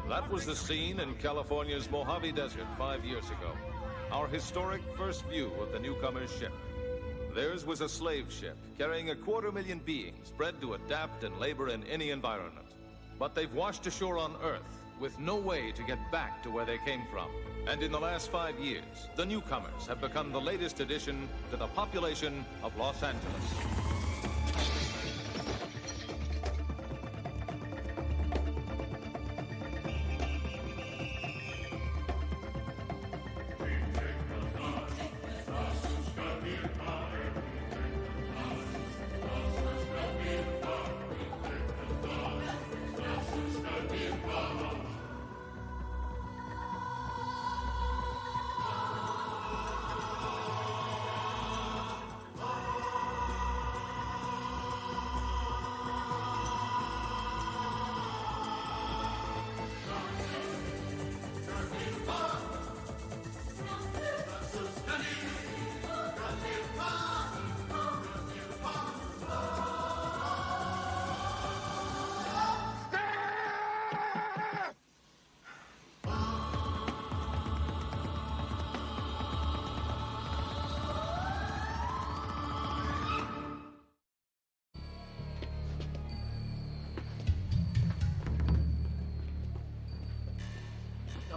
That was the scene in California's Mojave Desert 5 years ago. Our historic first view of the newcomer's ship. Theirs was a slave ship carrying 250,000 beings bred to adapt and labor in any environment. But they've washed ashore on Earth with no way to get back to where they came from. And in the last 5 years, the newcomers have become the latest addition to the population of Los Angeles.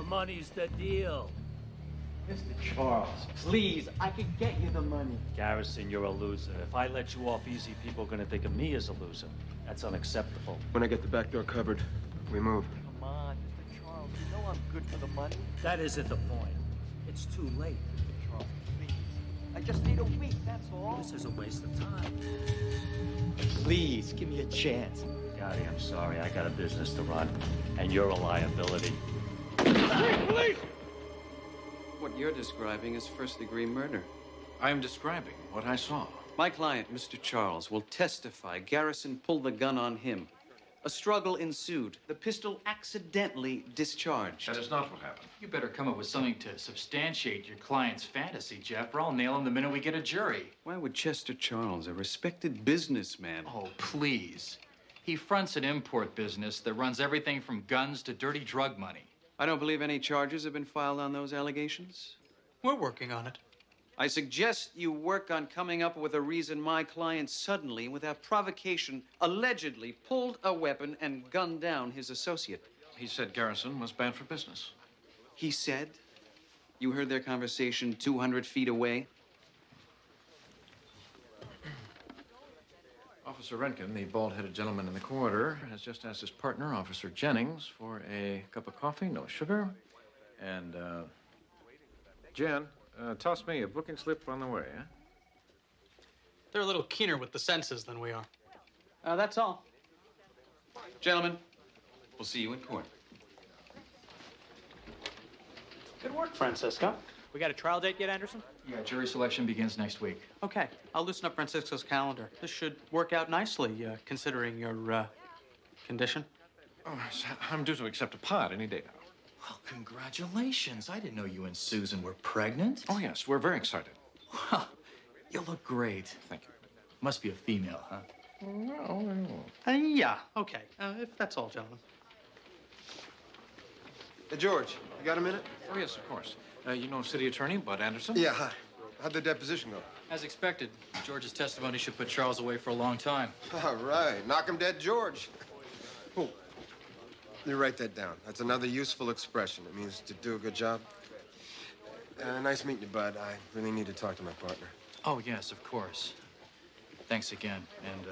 Money's the deal. Mr. Charles, please, I can get you the money. Garrison, you're a loser. If I let you off easy, people are gonna think of me as a loser. That's unacceptable. When I get the back door covered, we move. Come on, Mr. Charles, you know I'm good for the money. That isn't the point. It's too late. Mr. Charles, please. I just need a week, that's all. This is a waste of time. Please, give me a chance. Gotti, I'm sorry. I got a business to run, and you're a liability. Police! What you're describing is first-degree murder. I am describing what I saw. My client, Mr. Charles, will testify Garrison pulled the gun on him. A struggle ensued. The pistol accidentally discharged. That is not what happened. You better come up with something to substantiate your client's fantasy, Jeff, or I'll nail him the minute we get a jury. Why would Chester Charles, a respected businessman... Oh, please. He fronts an import business that runs everything from guns to dirty drug money. I don't believe any charges have been filed on those allegations. We're working on it. I suggest you work on coming up with a reason my client suddenly, without provocation, allegedly pulled a weapon and gunned down his associate. He said Garrison was bad for business. He said? You heard their conversation 200 feet away? Officer Renkin, the bald-headed gentleman in the corridor, has just asked his partner, Officer Jennings, for a cup of coffee, no sugar. And, Jen, toss me a booking slip on the way, huh? They're a little keener with the senses than we are. That's all. Gentlemen, we'll see you in court. Good work, Francisco. We got a trial date yet, Anderson? Yeah, jury selection begins next week. Okay, I'll loosen up Francisco's calendar. This should work out nicely, considering your, condition. Oh, I'm due to accept a pot any day now. Well, congratulations. I didn't know you and Susan were pregnant. Oh, yes, we're very excited. Well, you look great. Thank you. Must be a female, huh? No. Yeah, okay. If that's all, gentlemen. Hey, George, you got a minute? Oh, yes, of course. You know City Attorney Bud Anderson? Yeah, hi. How'd the deposition go? As expected, George's testimony should put Charles away for a long time. All right. Knock him dead, George. Oh, you write that down. That's another useful expression. It means to do a good job. Nice meeting you, Bud. I really need to talk to my partner. Oh, yes, of course. Thanks again, and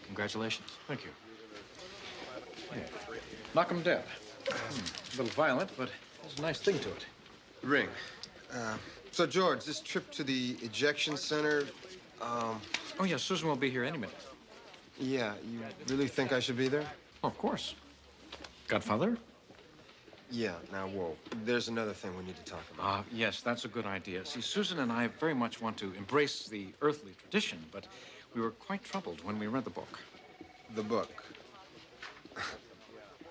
congratulations. Thank you. Yeah. Knock him dead. A little violent, but there's a nice thing to it. Ring. So, George, this trip to the Ejection Center, Oh, yeah, Susan will be here any minute. yeah, you really think I should be there? Oh, of course. Godfather? Yeah, now, whoa. There's another thing we need to talk about. Yes, that's a good idea. See, Susan and I very much want to embrace the earthly tradition, but we were quite troubled when we read the book. The book.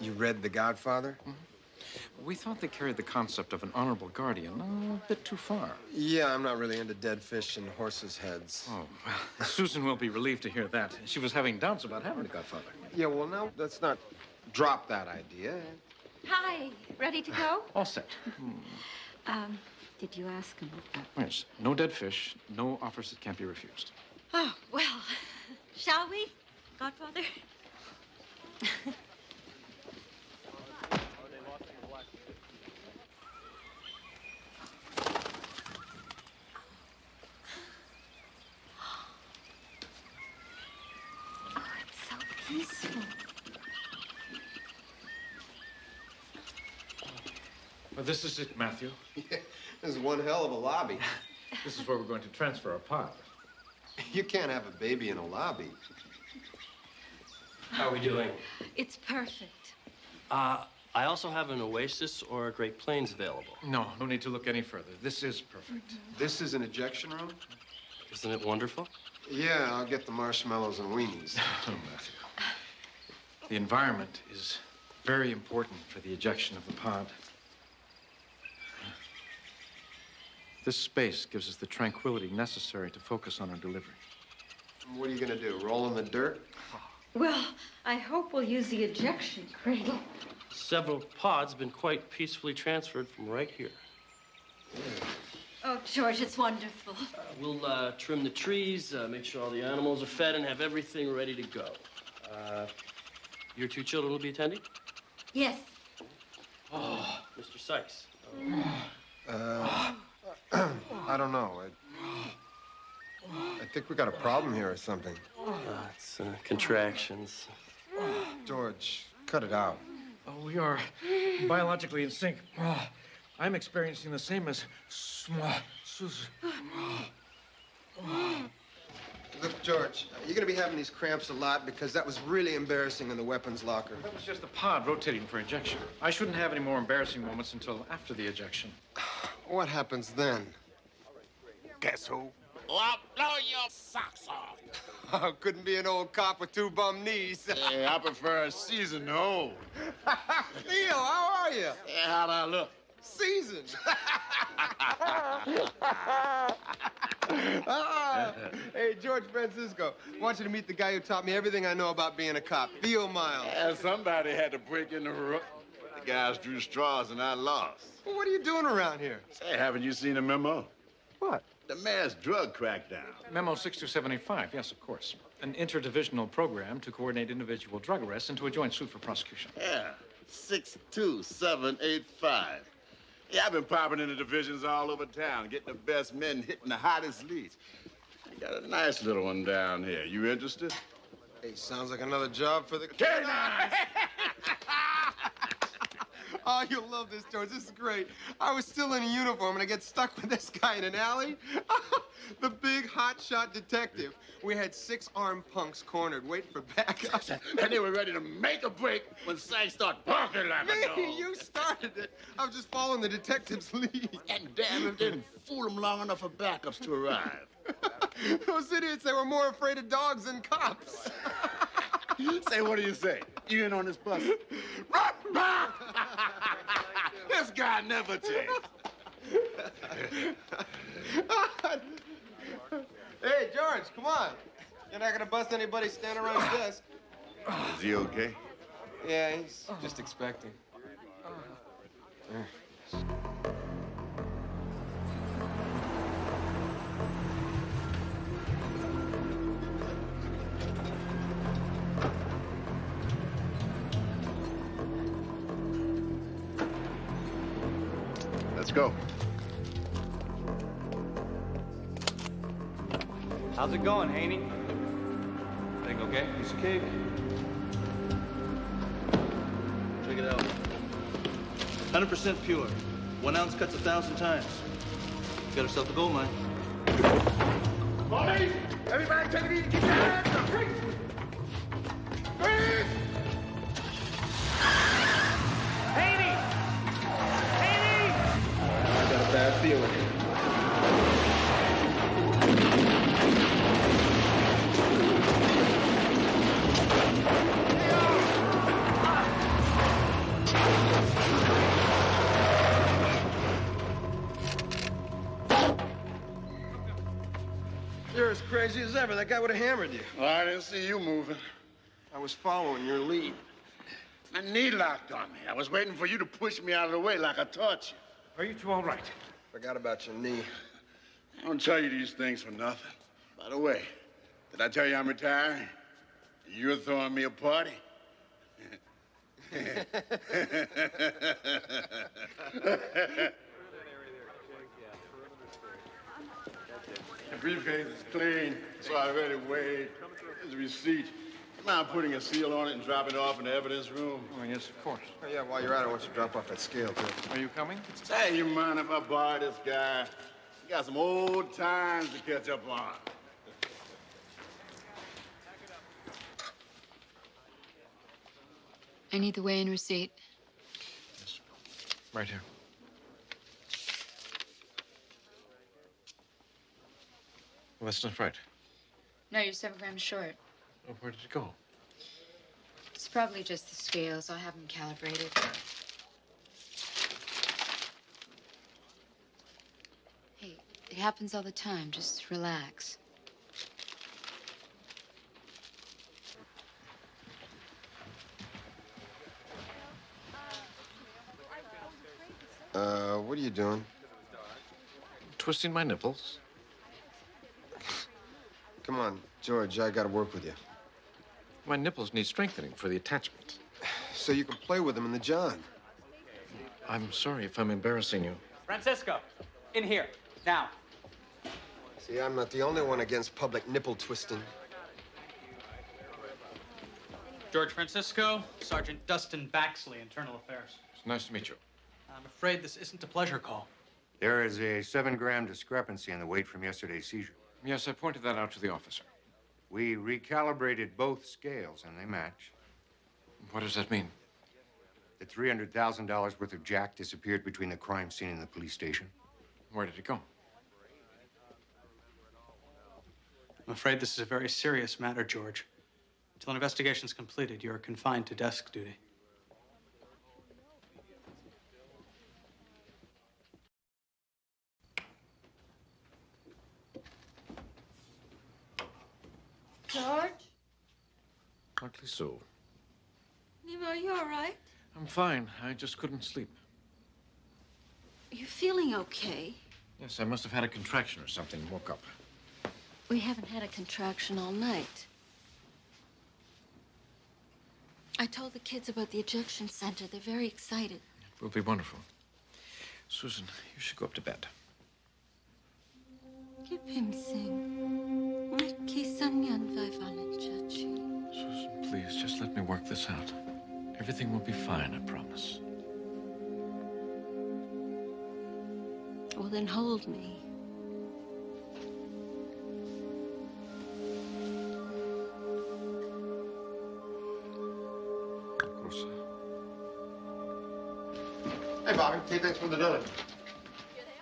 You read The Godfather? Mm-hmm. We thought they carried the concept of an honorable guardian a bit too far. Yeah, I'm not really into dead fish and horses' heads. Oh, well, Susan will be relieved to hear that. She was having doubts about having a godfather. Yeah, well, now let's not drop that idea. Hi, ready to go? All set. Did you ask him? Yes, no dead fish, no offers that can't be refused. Oh, well, shall we, Godfather? Oh, it's so peaceful. Well, this is it, Matthew. Yeah, this is one hell of a lobby. This is where we're going to transfer our pod. You can't have a baby in a lobby. How are we doing? It's perfect. I also have an Oasis or a Great Plains available. No need to look any further. This is perfect. This is an ejection room? Isn't it wonderful? Yeah, I'll get the marshmallows and weenies. Oh, Matthew. The environment is very important for the ejection of the pod. This space gives us the tranquility necessary to focus on our delivery. What are you gonna do, roll in the dirt? Well, I hope we'll use the ejection cradle. Several pods have been quite peacefully transferred from right here. Oh, George, it's wonderful. We'll trim the trees, make sure all the animals are fed, and have everything ready to go. Your two children will be attending? Yes. Oh, Mr. Sikes. I don't know. I think we got a problem here or something. It's contractions. George, cut it out. Oh, we are biologically in sync. I'm experiencing the same as Susan. Look, George, you're gonna be having these cramps a lot because that was really embarrassing in the weapons locker. That was just the pod rotating for ejection. I shouldn't have any more embarrassing moments until after the ejection. What happens then? Guess who? I'll blow your socks off. Oh, couldn't be an old cop with two bum knees. Hey, I prefer a seasoned old. Theo, how are you? Hey, how'd I look? Seasoned. Hey, George Francisco, I want you to meet the guy who taught me everything I know about being a cop, Theo Miles. Yeah, somebody had to break in the room. The guys drew straws and I lost. Well, what are you doing around here? Say, haven't you seen the memo? What? The mass drug crackdown. Memo 62785, yes, of course. An interdivisional program to coordinate individual drug arrests into a joint suit for prosecution. Yeah, 62785. Yeah, I've been popping into divisions all over town, getting the best men hitting the hottest leads. I got a nice little one down here. You interested? Hey, sounds like another job for the K-9! Oh, you'll love this, George. This is great. I was still in a uniform, and I get stuck with this guy in an alley. The big hotshot detective. We had 6 armed punks cornered, waiting for backup. And they were ready to make a break when Sikes started barking like a dog. Me, you started it. I was just following the detective's lead. And damn if they didn't fool them long enough for backups to arrive. Those idiots, they were more afraid of dogs than cops. Say, what do you say? You in on this bus? This guy never changed. Hey, George, come on. You're not gonna bust anybody standing around his desk. Is he okay? Yeah, he's just expecting. Let's go. How's it going, Haney? Everything okay? Piece of cake. Check it out. 100% pure. 1 ounce cuts 1,000 times. Got herself a gold mine. Police! Everybody take it easy. Keep your hands up. Freeze! Freeze! Haney! Haney! I got a bad feeling. You're as crazy as ever. That guy would have hammered you. Well, I didn't see you moving. I was following your lead. My knee locked on me. I was waiting for you to push me out of the way like I taught you. Are you two all right? Forgot about your knee. I don't tell you these things for nothing. By the way, did I tell you I'm retiring? You're throwing me a party? The briefcase is clean, so I already weighed. Here's a receipt. You mind putting a seal on it and dropping it off in the evidence room? Oh, yes, of course. Oh, yeah, while you're at it, I want you to drop off that scale, too. Are you coming? Hey, you mind if I borrow this guy? We got some old times to catch up on. I need the weigh-in receipt. Yes. Right here. Well, that's not right. No, you're 7 grams short. Oh, where did it go? It's probably just the scales. I'll have them calibrated. Hey, it happens all the time. Just relax. What are you doing? Twisting my nipples. Come on, George, I gotta work with you. My nipples need strengthening for the attachment. So you can play with them in the John. I'm sorry if I'm embarrassing you. Francisco, in here, now. See, I'm not the only one against public nipple twisting. George Francisco, Sergeant Dustin Baxley, Internal Affairs. It's nice to meet you. I'm afraid this isn't a pleasure call. There is a 7-gram discrepancy in the weight from yesterday's seizure. Yes, I pointed that out to the officer. We recalibrated both scales, and they match. What does that mean? The $300,000 worth of jack disappeared between the crime scene and the police station. Where did it go? I'm afraid this is a very serious matter, George. Until an investigation's completed, you're confined to desk duty. George? Hardly so. Nemo, you all right? I'm fine. I just couldn't sleep. Are you feeling okay? Yes, I must have had a contraction or something and woke up. We haven't had a contraction all night. I told the kids about the ejection center. They're very excited. It will be wonderful. Susan, you should go up to bed. Give him sing. Susan, please, just let me work this out. Everything will be fine, I promise. Well, then hold me. Hey, Bobby, hey, thanks for the donut.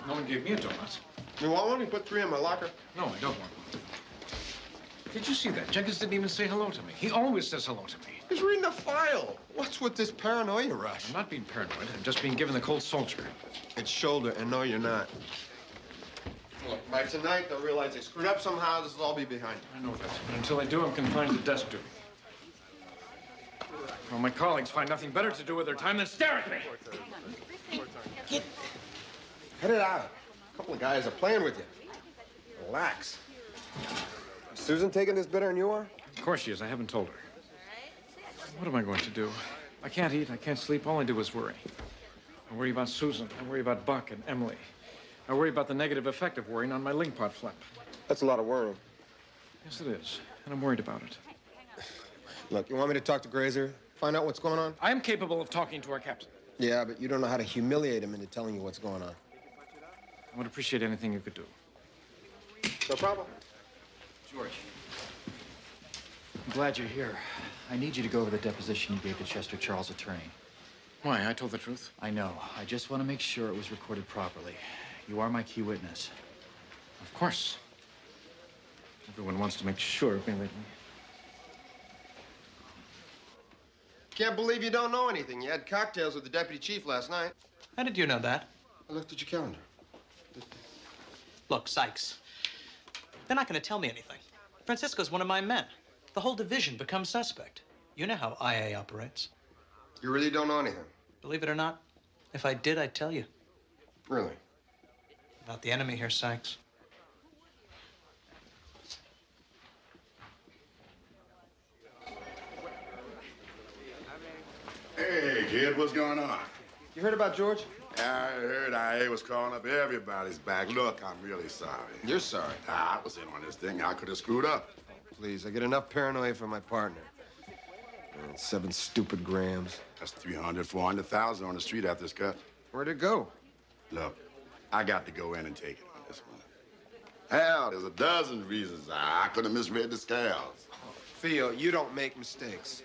No one gave me a donut. You want one? You put 3 in my locker. No, I don't want one. Did you see that? Jenkins didn't even say hello to me. He always says hello to me. He's reading a file. What's with this paranoia rush? I'm not being paranoid. I'm just being given the cold soldier. It's shoulder, and no, you're not. Look, by tonight, they'll realize they screwed up somehow. This will all be behind them. I know that. But until I do, I'm confined to desk duty. Well, my colleagues find nothing better to do with their time than stare at me. Cut it out. A couple of guys are playing with you. Relax. Is Susan taking this better than you are? Of course she is. I haven't told her. What am I going to do? I can't eat. I can't sleep. All I do is worry. I worry about Susan. I worry about Buck and Emily. I worry about the negative effect of worrying on my lingpot flap. That's a lot of worrying. Yes, it is. And I'm worried about it. Look, you want me to talk to Grazer? Find out what's going on? I am capable of talking to our captain. Yeah, but you don't know how to humiliate him into telling you what's going on. I would appreciate anything you could do. No problem. George, I'm glad you're here. I need you to go over the deposition you gave to Chester Charles' attorney. Why? I told the truth. I know. I just want to make sure it was recorded properly. You are my key witness. Of course. Everyone wants to make sure of me lately. Can't believe you don't know anything. You had cocktails with the deputy chief last night. How did you know that? I looked at your calendar. Look, Sikes, They're not going to tell me anything. Francisco's one of my men. The whole division becomes suspect. You know how IA operates. You really don't know anything? Believe it or not, if I did, I'd tell you. Really? About the enemy here, Sikes. Hey, kid, what's going on? You heard about George? I heard IA was calling up everybody's back. Look, I'm really sorry. You're sorry? I was in on this thing. I could have screwed up. Please, I get enough paranoia from my partner. 7 stupid grams. That's 300, 400,000 on the street after this cut. Where'd it go? Look, I got to go in and take it on this one. Hell, there's a dozen reasons I could have misread the scales. Theo, you don't make mistakes.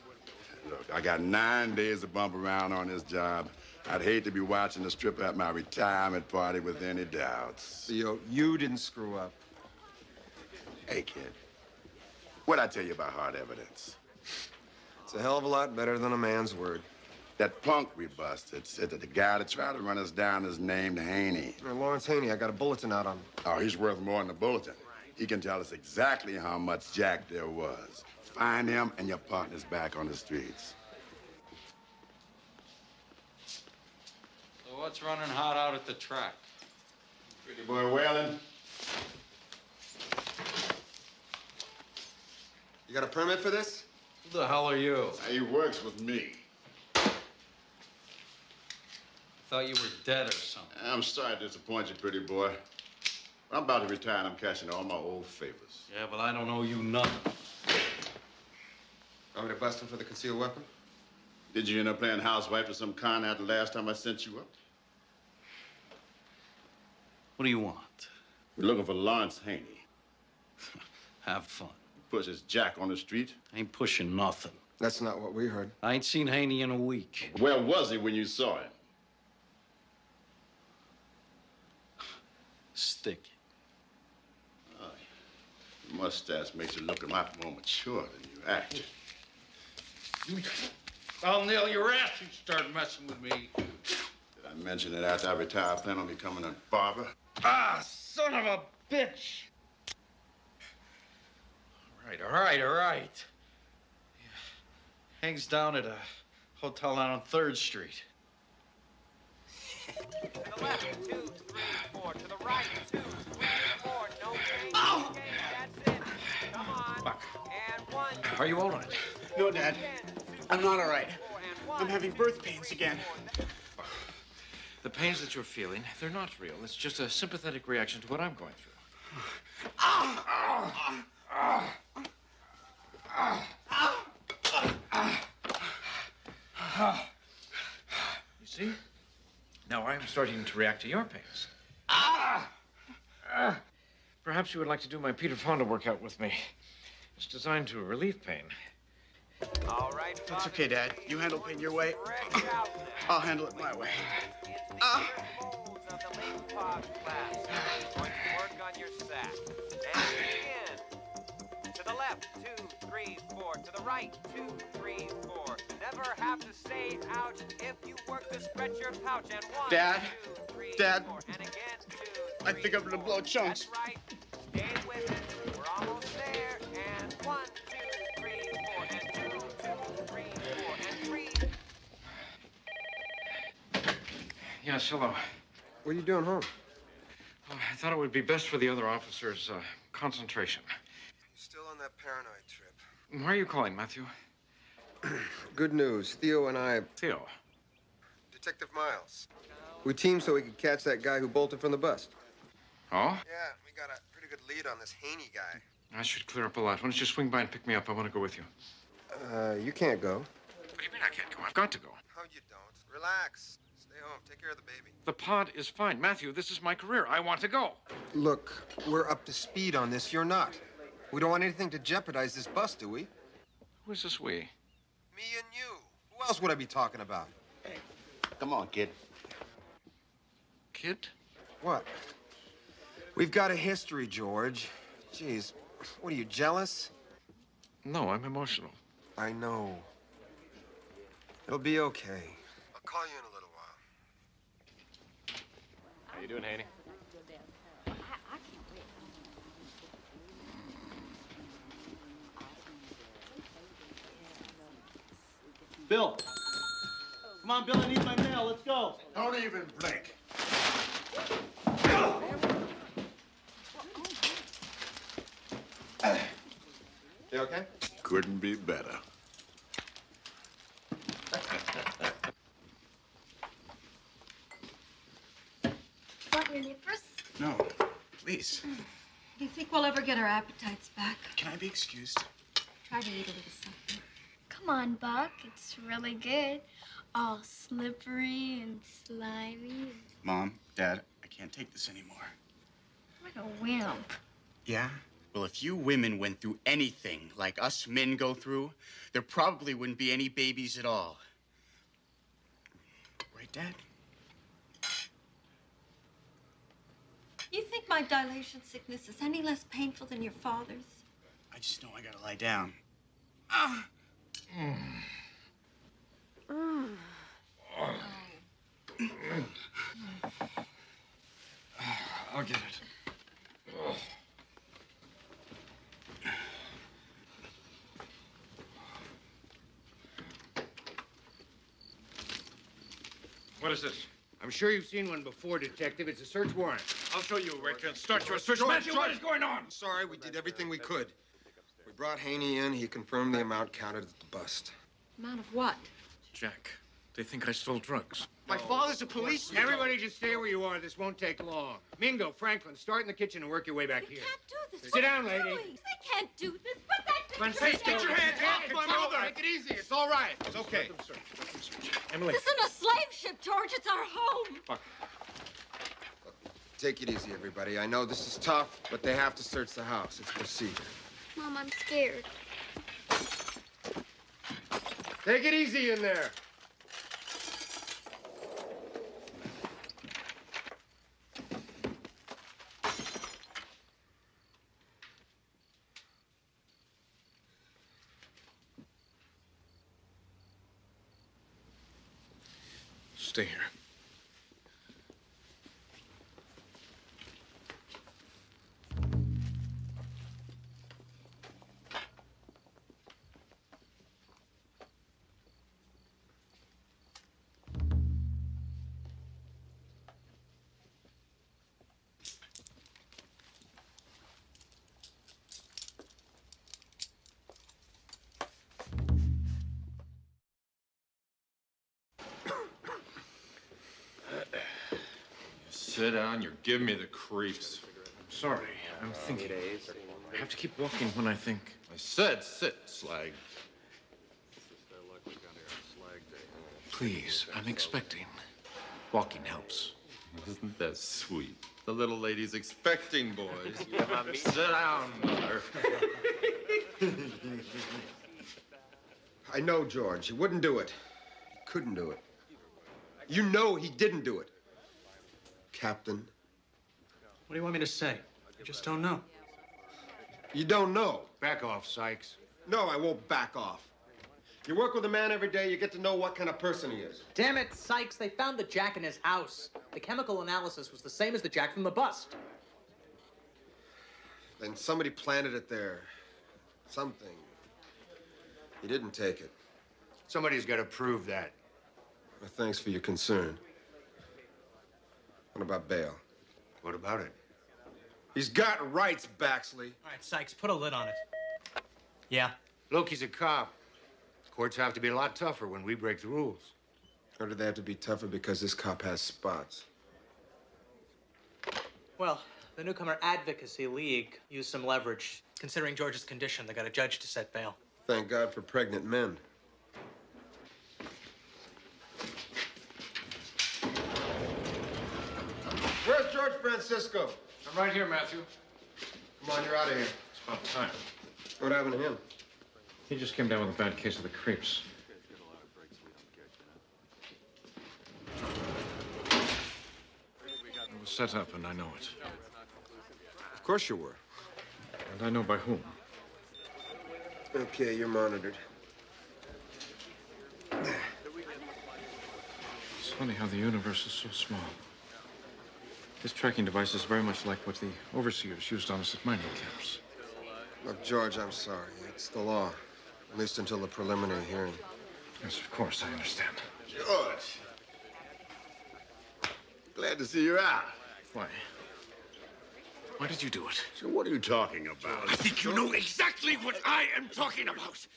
Look, I got 9 days to bump around on this job. I'd hate to be watching the strip at my retirement party with any doubts. Theo, you didn't screw up. Hey, kid, what'd I tell you about hard evidence? It's a hell of a lot better than a man's word. That punk we busted said that the guy that tried to run us down is named Haney. Lawrence Haney, I got a bulletin out on him. Oh, he's worth more than the bulletin. He can tell us exactly how much jack there was. Find him, and your partner's back on the streets. So what's running hot out at the track? Pretty boy Whalen. You got a permit for this? Who the hell are you? He works with me. Thought you were dead or something. I'm sorry to disappoint you, pretty boy. I'm about to retire, and I'm cashing all my old favors. Yeah, but I don't owe you nothing. Want me to bust him for the concealed weapon? Did you end up playing housewife of some kind after the last time I sent you up? What do you want? We're looking for Lawrence Haney. Have fun. Pushes Jack on the street. Ain't pushing nothing. That's not what we heard. I ain't seen Haney in a week. Where was he when you saw him? Stick it. Oh, your mustache makes you look a lot more mature than you act. I'll nail your ass if you start messing with me. Did I mention that after I retire, I plan on becoming a barber? Ah, son of a bitch! All right. Hangs down at a hotel out on 3rd Street. To the left, 2, 3, 4. To the right, 2, 3, 4. No change. Oh! Okay, that's it. Come on. Buck. And 1. Are you all right? No, Dad. I'm not all right. I'm having birth pains again. The pains that you're feeling, they're not real. It's just a sympathetic reaction to what I'm going through. You see? Now I'm starting to react to your pains. Perhaps you would like to do my Peter Fonda workout with me. It's designed to relieve pain. All right, That's okay, Dad. You handle pain your way. I'll handle it my way. Of the late pause class. Going to work on your sack. And begin. To the left, 2, 3, 4. To the right, 2, 3, 4. Never have to say ouch if you work to stretch your pouch. And 1, Dad. 2, 3, Dad. 4. And again, 2, 3, I think I'm gonna blow chunks. That's right. Stay with it. We're almost there. And 1, 2, 3, 4. And 2, 2, 3, 4. And 3. Yes, hello. What are you doing home? Oh, I thought it would be best for the other officers' concentration. Still on that paranoid trip. Why are you calling, Matthew? Good news. Theo and I... Theo? Detective Miles. We teamed so we could catch that guy who bolted from the bust. Oh? Yeah, we got a pretty good lead on this Haney guy. I should clear up a lot. Why don't you swing by and pick me up? I want to go with you. You can't go. What do you mean I can't go? I've got to go. No, you don't. Relax. Stay home. Take care of the baby. The pod is fine. Matthew, this is my career. I want to go. Look, we're up to speed on this. You're not. We don't want anything to jeopardize this bust, do we? Who is this we? Me and you. Who else would I be talking about? Hey, come on, kid. Kid? What? We've got a history, George. Jeez, what are you, jealous? No, I'm emotional. I know. It'll be okay. I'll call you in a little while. How you doing, Haney? Bill. Come on, Bill, I need my mail. Let's go. Don't even blink. You okay? Couldn't be better. Want your nippers? No, please. Do you think we'll ever get our appetites back? Can I be excused? Try to eat a little something. Come on, Buck. It's really good. All slippery and slimy. Mom, Dad, I can't take this anymore. What a wimp. Yeah? Well, if you women went through anything like us men go through, there probably wouldn't be any babies at all. Right, Dad? You think my dilation sickness is any less painful than your father's? I just know I gotta lie down. Ah! I'll get it. What is this? I'm sure you've seen one before, Detective. It's a search warrant. I'll show you where to start your search. George, Matthew, what George. is going on? Sorry, we did everything we could. We brought Haney in. He confirmed the amount counted at the bust. Amount of what? Jack, they think I stole drugs. My father's a policeman. Everybody just stay where you are. This won't take long. Mingo, Franklin, start in the kitchen and work your way back here. Can't do this. Sit down, What are you lady. doing? They can't do this. Put that Francisco, Get your hands off my mother! Take it easy. It's all right. It's okay. Emily. This isn't a slave ship, George. It's our home. Take it easy, everybody. I know this is tough, but they have to search the house. It's procedure. Mom, I'm scared. Take it easy in there. Stay here. Sit down. You're giving me the creeps. Sorry, I'm thinking. I have to keep walking when I think. I said sit, slag. Please, I'm expecting. Walking helps. Isn't that sweet? The little lady's expecting, boys. Sit down, mother. I know, George. He wouldn't do it. He couldn't do it. You know he didn't do it. Captain. What do you want me to say? I just don't know. You don't know. Back off, Sikes. No, I won't back off. You work with a man every day, you get to know what kind of person he is. Damn it, Sikes, they found the Jack in his house. The chemical analysis was the same as the Jack from the bust. Then somebody planted it there. Something. He didn't take it. Somebody's got to prove that. Well, thanks for your concern. What about bail? What about it? He's got rights, Baxley. All right, Sikes, put a lid on it. Yeah. Look, he's a cop. Courts have to be a lot tougher when we break the rules. Or do they have to be tougher because this cop has spots? Well, the Newcomer Advocacy League used some leverage. Considering George's condition, they got a judge to set bail. Thank God for pregnant men. Where's George Francisco? I'm right here, Matthew. Come on, you're out of here. It's about time. What happened to him? He just came down with a bad case of the creeps. It was set up, and I know it. Of course you were. And I know by whom. Okay, you're monitored. It's funny how the universe is so small. This tracking device is very much like what the overseers used on us at mining camps. Look, George, I'm sorry. It's the law. At least until the preliminary hearing. Yes, of course, I understand. George. Glad to see you out. Why? Why did you do it? So what are you talking about? I think you know exactly what I am talking about.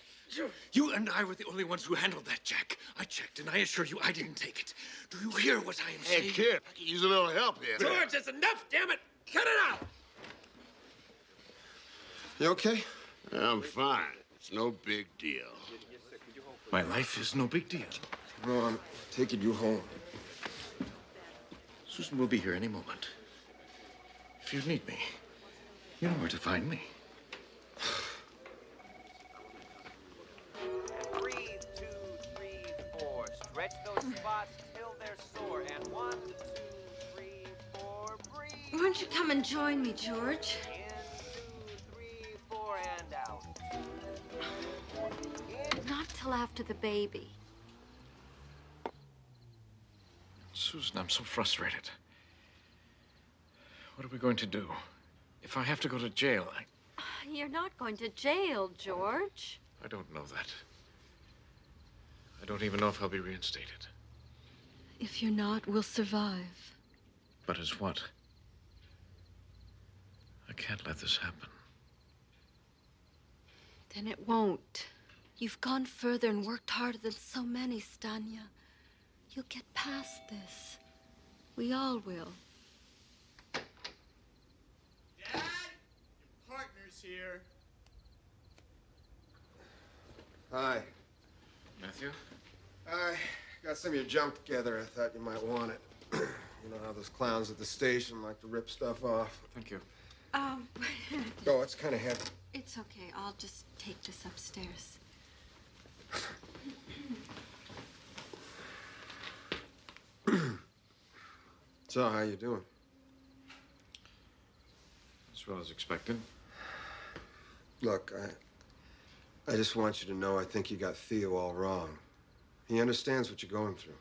You and I were the only ones who handled that jack. I checked, and I assure you I didn't take it. Do you hear what I am saying? Hey, kid, I could use a little help here. George, that's enough, damn it! Cut it out! You okay? I'm fine. It's no big deal. My life is no big deal. No, I'm taking you home. Susan will be here any moment. If you need me, you know where to find me. And breathe, 2, 3, 4. Stretch those spots till they're sore. And 1, 2, 3, 4. Breathe. Why don't you come and join me, George? In, 2, 3, 4, and out. Not till after the baby. Susan, I'm so frustrated. What are we going to do? If I have to go to jail, You're not going to jail, George. I don't know that. I don't even know if I'll be reinstated. If you're not, we'll survive. But as what? I can't let this happen. Then it won't. You've gone further and worked harder than so many, Stanya. You'll get past this. We all will. Dad, your partner's here. Hi. Matthew? I got some of your junk together. I thought you might want it. You know how those clowns at the station like to rip stuff off. Thank you. Oh, it's kind of heavy. It's okay. I'll just take this upstairs. So, how you doing? As well as expected. Look, I just want you to know I think you got Theo all wrong. He understands what you're going through.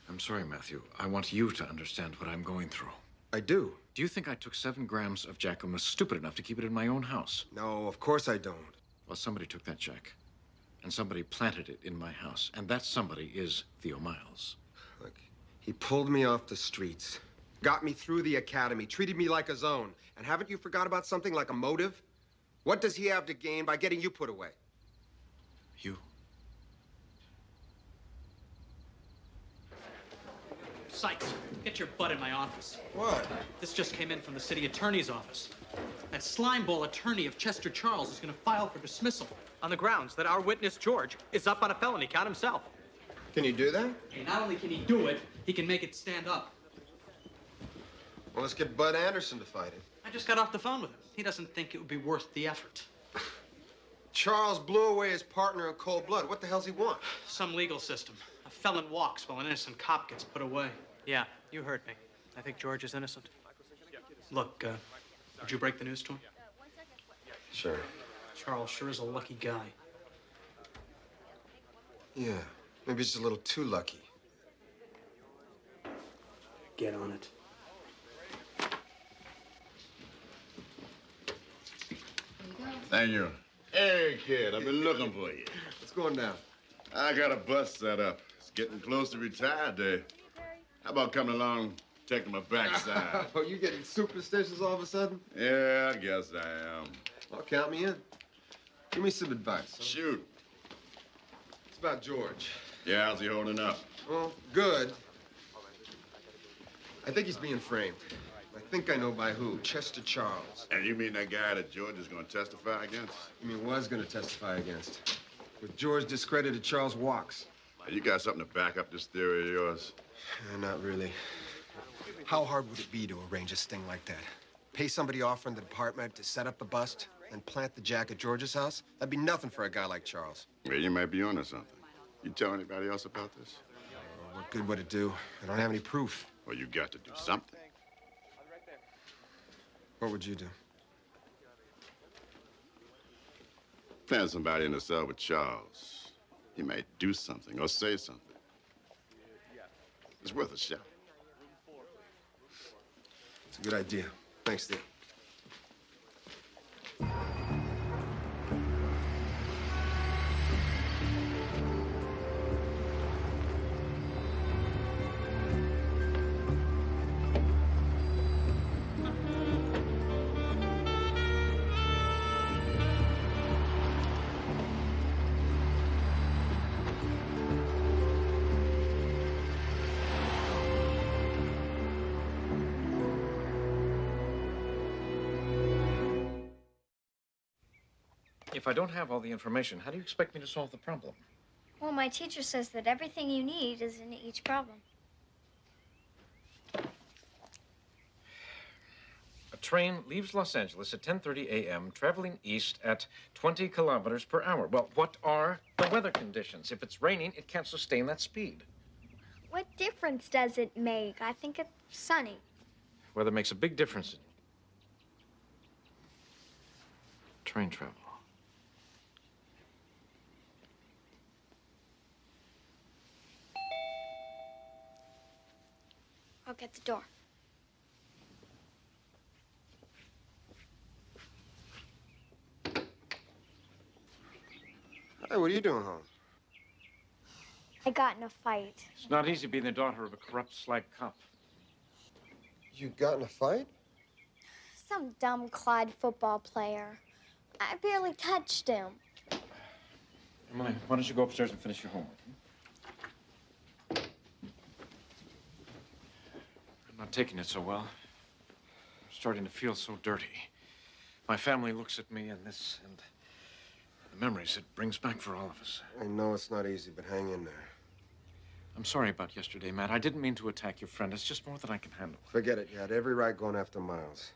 I'm sorry, Matthew. I want you to understand what I'm going through. I do. Do you think I took 7 grams of Jack and was stupid enough to keep it in my own house? No, of course I don't. Well, somebody took that Jack, and somebody planted it in my house, and that somebody is Theo Miles. Look, he pulled me off the streets, got me through the academy, treated me like his own. And haven't you forgot about something like a motive? What does he have to gain by getting you put away? You? Sikes, get your butt in my office. What? This just came in from the city attorney's office. That slimeball attorney of Chester Charles is going to file for dismissal on the grounds that our witness, George, is up on a felony count himself. Can you do that? And not only can he do it, he can make it stand up. Well, let's get Bud Anderson to fight it. I just got off the phone with him. He doesn't think it would be worth the effort. Charles blew away his partner in cold blood. What the hell's he want? Some legal system. A felon walks while an innocent cop gets put away. Yeah, you heard me. I think George is innocent. Look, did you break the news to him? Sure. Charles sure is a lucky guy. Yeah, maybe just a little too lucky. Get on it. Thank you. Hey, kid, I've been looking for you. What's going down? I got a bus set up. It's getting close to retire day. How about coming along, taking my backside? Oh, you getting superstitious all of a sudden? Yeah, I guess I am. Well, count me in. Give me some advice. Shoot. It's about George. Yeah, how's he holding up? Well, good. I think he's being framed. I think I know by who. Chester Charles. And you mean that guy that George is going to testify against? You mean was going to testify against? With George discredited, Charles walks. You got something to back up this theory of yours? Not really. How hard would it be to arrange a sting like that? Pay somebody off from the department to set up the bust and plant the jack at George's house? That'd be nothing for a guy like Charles. Yeah, you might be onto something. You tell anybody else about this? What good would it do? I don't have any proof. Well, you got to do something. What would you do? Plant somebody in the cell with Charles. He might do something or say something. It's worth a shot. It's a good idea. Thanks, Steve. If I don't have all the information, how do you expect me to solve the problem? Well, my teacher says that everything you need is in each problem. A train leaves Los Angeles at 10:30 a.m., traveling east at 20 kilometers per hour. Well, what are the weather conditions? If it's raining, it can't sustain that speed. What difference does it make? I think it's sunny. Weather makes a big difference in train travel. I'll get the door. Hey, what are you doing home? I got in a fight. It's not easy being the daughter of a corrupt slag cop. You got in a fight? Some dumb Clyde football player. I barely touched him. Emily, why don't you go upstairs and finish your homework? I'm not taking it so well. I'm starting to feel so dirty. My family looks at me and this and the memories it brings back for all of us. I know it's not easy, but hang in there. I'm sorry about yesterday, Matt. I didn't mean to attack your friend. It's just more than I can handle. Forget it. You had every right going after Miles.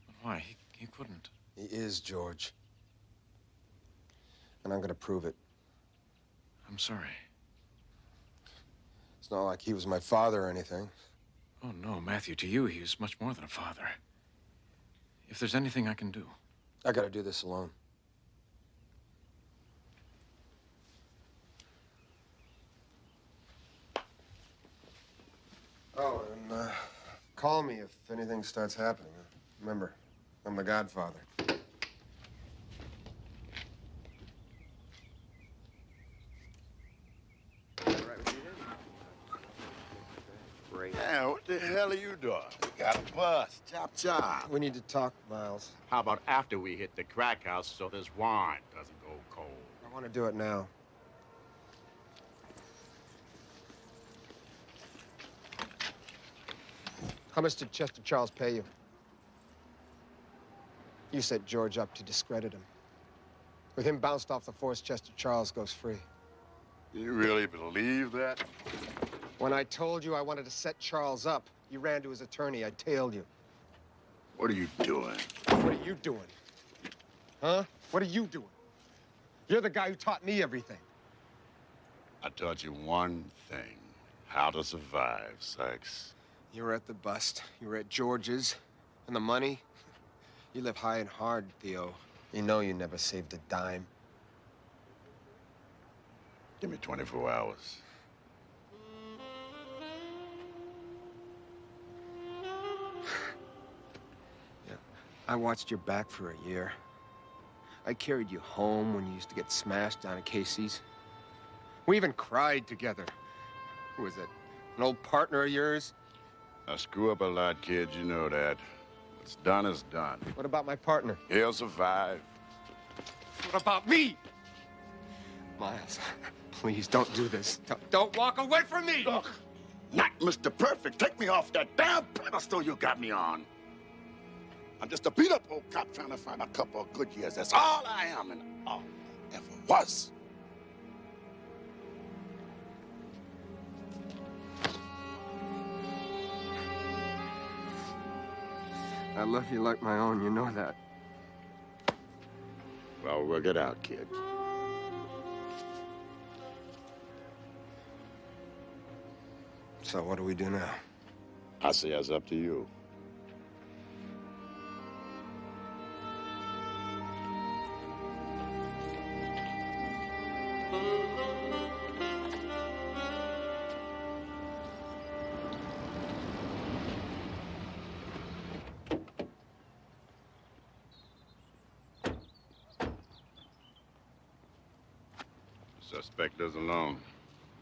But why? He couldn't. He is, George. And I'm gonna prove it. I'm sorry. It's not like he was my father or anything. Oh, no, Matthew. To you, he is much more than a father. If there's anything I can do. I gotta do this alone. Oh, and call me if anything starts happening. Remember, I'm the Godfather. Yeah, what the hell are you doing? Got a bus. Chop, chop. We need to talk, Miles. How about after we hit the crack house so this wine doesn't go cold? I want to do it now. How much did Chester Charles pay you? You set George up to discredit him. With him bounced off the force, Chester Charles goes free. You really believe that? When I told you I wanted to set Charles up, you ran to his attorney. I tailed you. What are you doing? What are you doing? Huh? What are you doing? You're the guy who taught me everything. I taught you one thing. How to survive, Sikes. You were at the bust. You were at George's. And the money? You live high and hard, Theo. You know you never saved a dime. Give me 24 hours. Yeah. I watched your back for a year. I carried you home when you used to get smashed down at Casey's. We even cried together. Who was it? An old partner of yours? I screw up a lot, kid. You know that. What's done is done. What about my partner? He'll survive. What about me? Miles, please don't do this. Don't walk away from me! Look, not Mr. Perfect. Take me off that damn pedestal you got me on. I'm just a beat-up old cop trying to find a couple of good years. That's all I am and all I ever was. I love you like my own, you know that. Well, work it out, kid. So what do we do now? I say it's up to you. Suspect is alone.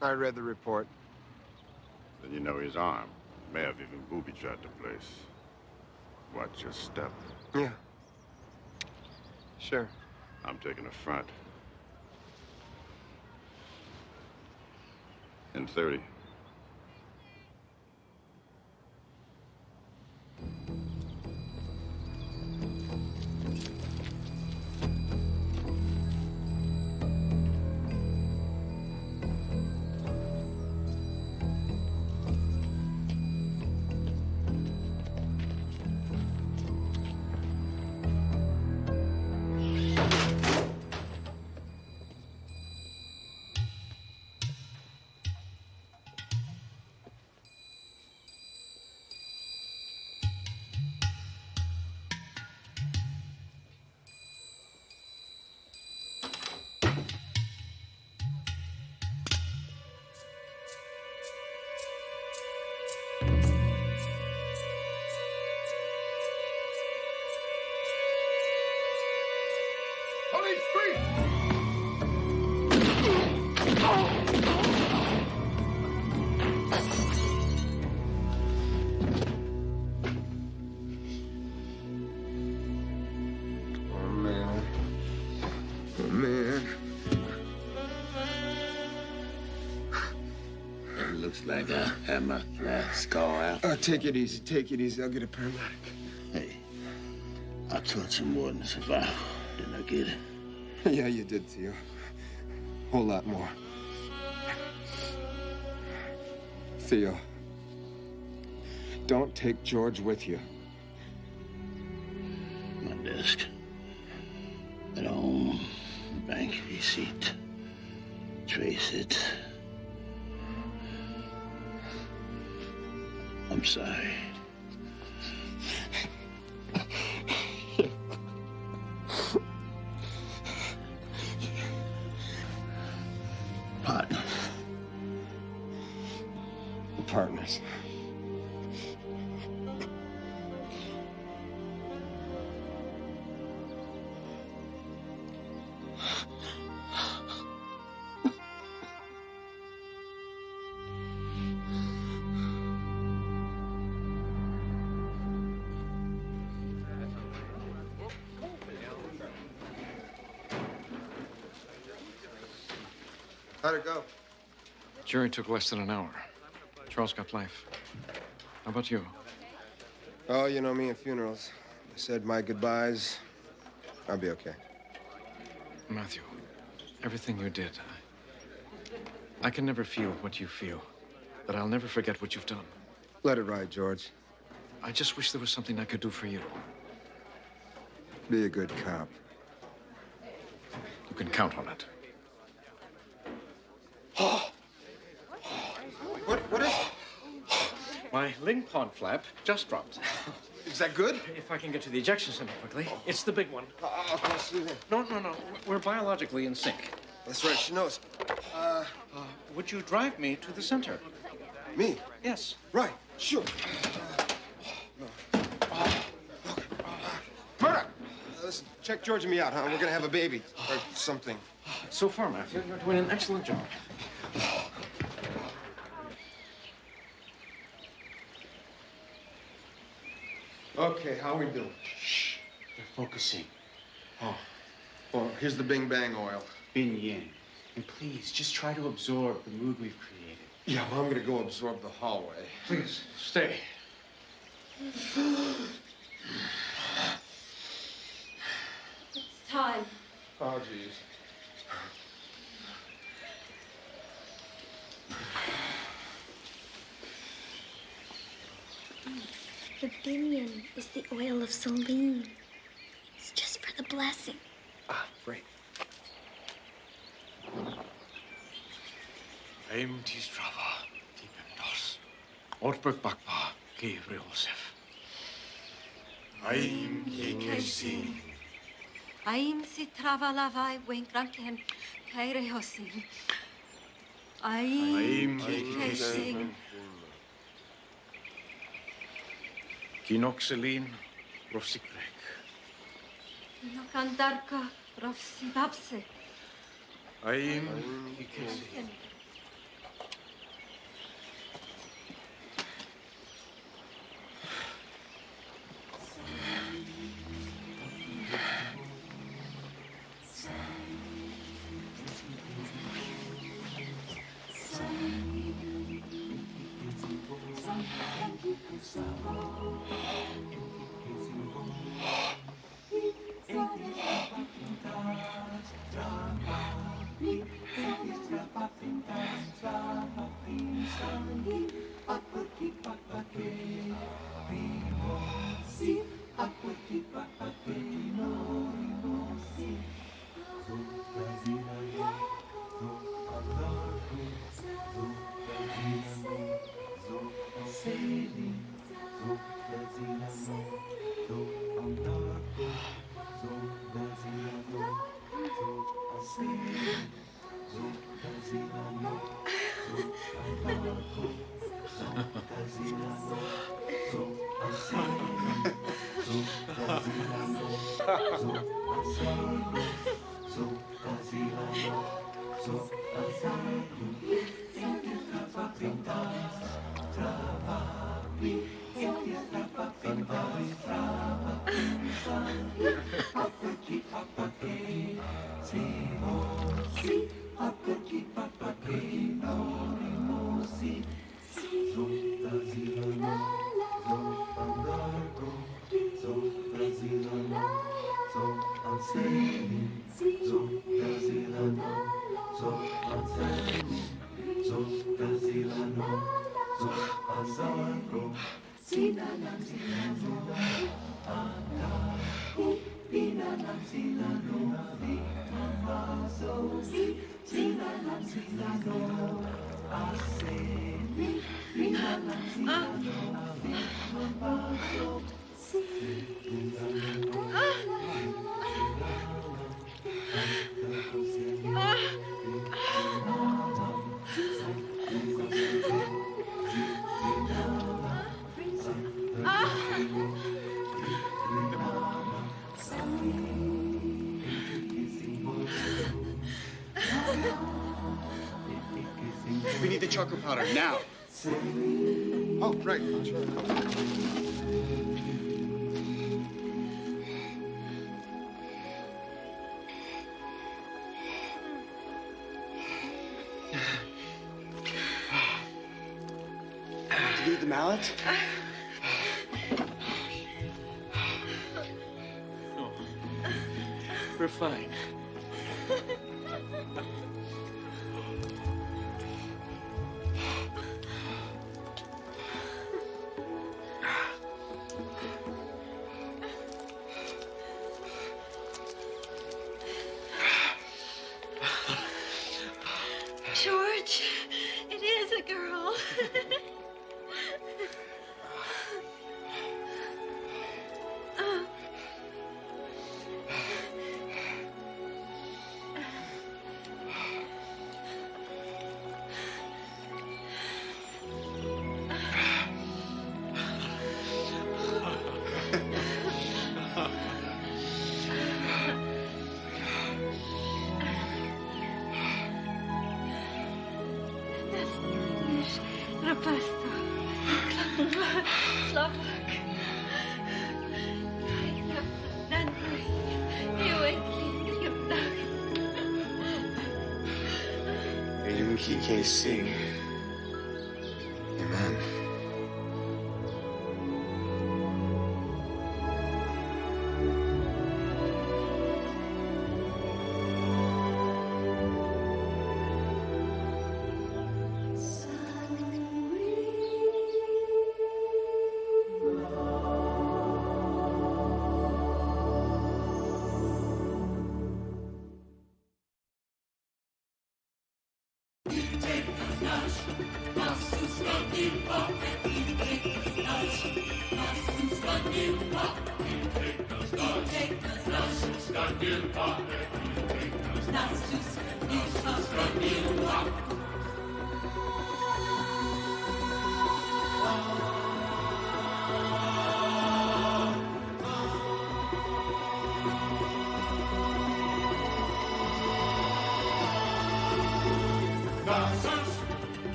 I read the report. Then you know he's armed. May have even booby-trapped the place. Watch your step. Yeah. Sure. I'm taking the front. In 30. Police, please! Oh, man. Oh, man. It looks like I had my flat scar out. Take it easy. Take it easy. I'll get a paramedic. Hey, I took some more than survival. Didn't I get it? Yeah, you did, Theo. Whole lot more. Theo, don't take George with you. My desk. At home. Bank receipt. Trace it. I'm sorry. Partners. Partners. How'd it go? Jury took less than an hour. Charles got life. How about you? Oh, you know me and funerals. I said my goodbyes. I'll be okay. Matthew, everything you did, I can never feel what you feel, but I'll never forget what you've done. Let it ride, George. I just wish there was something I could do for you. Be a good cop. You can count on it. What is it? My link pond flap just dropped. Is that good? If I can get to the ejection center quickly. It's the big one. I'll call Susan. No. We're biologically in sync. That's right, she knows. Would you drive me to the center? Me? Yes. Right, sure. Murdoch! Listen, check George and me out, huh? We're gonna have a baby. Or something. So far, Matthew, you're doing an excellent job. Okay, how we doing? Shh. They're focusing. Oh, here's the Bing Bang oil. Bin Yin. And please, just try to absorb the mood we've created. Yeah, well, I'm gonna go absorb the hallway. Please, stay. It's time. Oh, geez. The Binion is the oil of Celine. It's just for the blessing. Ah, great. Aim Tistrava, Tipendos, Ortberg Bakpa, Gabrielsef. Aim Kekesi. Aim si travalavai wenkranken kaire hosin. Aim kekesi. Kinoxeline, Rofsikrek. Nokandarka rofsibabse. Aim Kekesi. We need the chocolate powder now. Oh, right. Do you need the mallet? We're fine. George, it is a girl. KC. Amen.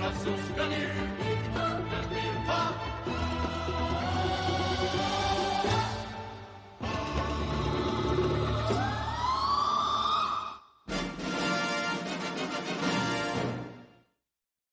Nasus,